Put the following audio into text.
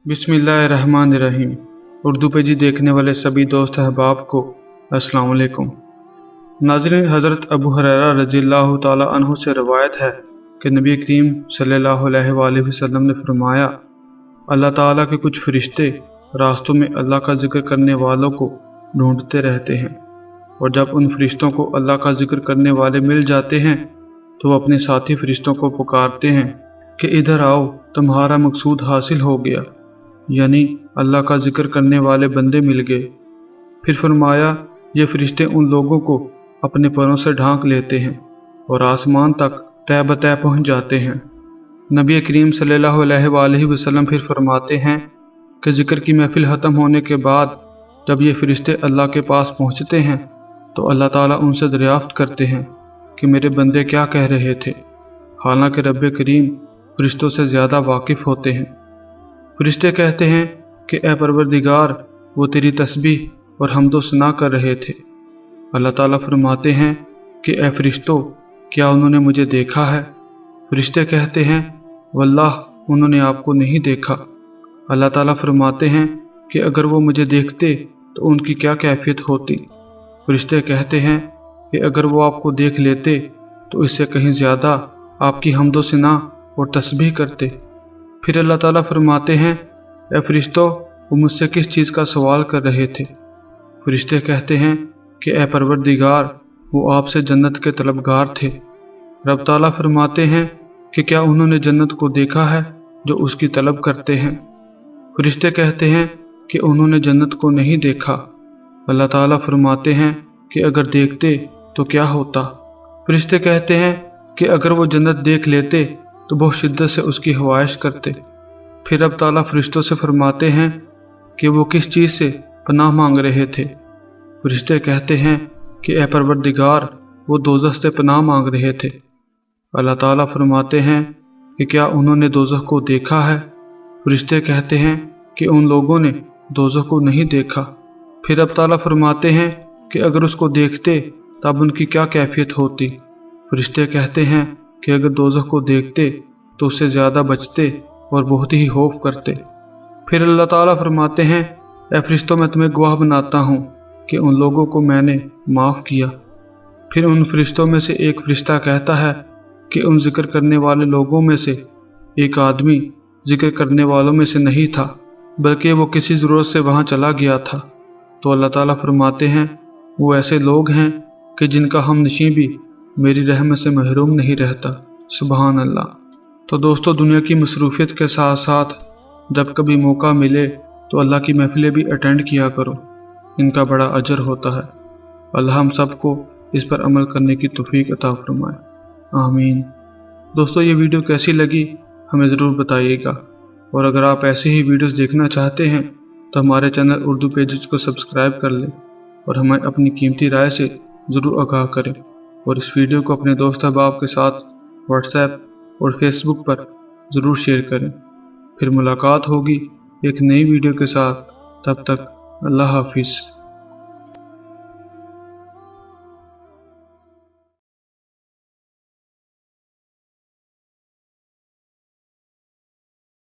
बिस्मिल्लाहिर्रहमानिर्रहीम। उर्दू पेजी देखने वाले सभी दोस्त अहबाब को अस्सलाम वालेकुम। नाज़रीन, हज़रत अबू हुरैरा रज़ियल्लाहु ताला अन्हु से रवायत है कि नबी करीम सल्लल्लाहु अलैहि वसल्लम ने फरमाया, अल्लाह ताला के कुछ फरिश्ते रास्तों में अल्लाह का जिक्र करने वालों को ढूंढते रहते हैं, और जब उन फरिश्तों को अल्लाह का जिक्र करने वाले मिल जाते हैं तो वो अपने साथी फरिश्तों को पुकारते हैं कि इधर आओ, तुम्हारा मकसूद हासिल हो गया, यानी अल्लाह का जिक्र करने वाले बंदे मिल गए। फिर फरमाया, ये फरिश्ते उन लोगों को अपने परों से ढांक लेते हैं और आसमान तक तय बतय पहुँच जाते हैं। नबी करीम सल्लल्लाहु अलैहि वसल्लम फिर फरमाते हैं कि जिक्र की महफिल ख़त्म होने के बाद जब ये फरिश्ते अल्लाह के पास पहुँचते हैं तो अल्लाह ताला उनसे दरियाफ्त करते हैं कि मेरे बंदे क्या कह रहे थे, हालांकि रब करीम फरिश्तों से ज़्यादा वाकिफ़ होते हैं। फरिश्ते कहते हैं कि ए परवरदिगार, वो तेरी तस्बीह और हम्दो सना कर रहे थे। अल्लाह ताला फरमाते हैं कि ए फरिश्तों, क्या उन्होंने मुझे देखा है? फरिश्ते कहते हैं, वल्लाह उन्होंने आपको नहीं देखा। अल्लाह ताला फरमाते हैं कि अगर वो मुझे देखते तो उनकी क्या कैफियत होती? फरिश्ते कहते हैं कि अगर वो आपको देख लेते तो इससे कहीं ज़्यादा आपकी हम्दो सना और तस्बीह करते। फिर अल्लाह ताला फरमाते हैं, ए फरिश्तों, वो मुझसे किस चीज़ का सवाल कर रहे थे? फरिश्ते कहते हैं कि ए परवरदिगार, वो आपसे जन्नत के तलबगार थे। रब ताला फरमाते हैं कि क्या उन्होंने जन्नत को देखा है जो उसकी तलब करते हैं? फरिश्ते कहते हैं कि उन्होंने जन्नत को नहीं देखा। अल्लाह ताला फरमाते हैं कि अगर देखते तो क्या होता? फरिश्ते कहते हैं कि अगर वो जन्नत देख लेते तो बहुत शिद्दत से उसकी ख्वाहिश करते। फिर रब ताला फरिश्तों से फरमाते हैं कि वो किस चीज़ से पनाह मांग रहे थे? फरिश्ते कहते हैं कि ए परवरदिगार, वो दोज़ख से पनाह मांग रहे थे। अल्लाह ताला फरमाते हैं कि क्या उन्होंने दोज़ख को देखा है? फरिश्ते कहते हैं कि उन लोगों ने दोज़ख को नहीं देखा। फिर रब ताला फरमाते हैं कि अगर उसको देखते तब उनकी क्या कैफियत होती? फरिश्ते कहते हैं कि अगर दोज़ख को देखते तो उससे ज़्यादा बचते और बहुत ही खौफ करते। फिर अल्लाह ताला फरमाते हैं, ए फरिश्तों, मैं तुम्हें गवाह बनाता हूँ कि उन लोगों को मैंने माफ़ किया। फिर उन फरिश्तों में से एक फरिश्ता कहता है कि उन जिक्र करने वाले लोगों में से एक आदमी जिक्र करने वालों में से नहीं था, बल्कि वो किसी ज़रूरत से वहाँ चला गया था। तो अल्लाह ताला फरमाते हैं, वो ऐसे लोग हैं कि जिनका हमनशी भी मेरी रहमत से महरूम नहीं रहता। सुबहान अल्लाह। तो दोस्तों, दुनिया की मसरूफियत के साथ साथ जब कभी मौका मिले तो अल्लाह की महफिलें भी अटेंड किया करो, इनका बड़ा अजर होता है। अल्लाह हम सबको इस पर अमल करने की तौफीक अता फरमाए, आमीन। दोस्तों, ये वीडियो कैसी लगी हमें ज़रूर बताइएगा, और अगर आप ऐसे ही वीडियोस देखना चाहते हैं तो हमारे चैनल उर्दू पेजेस को सब्सक्राइब कर लें और हमें अपनी कीमती राय से ज़रूर आगाह करें, और इस वीडियो को अपने दोस्त अहबाब के साथ व्हाट्सएप और फेसबुक पर ज़रूर शेयर करें। फिर मुलाकात होगी एक नई वीडियो के साथ। तब तक अल्लाह हाफिज़।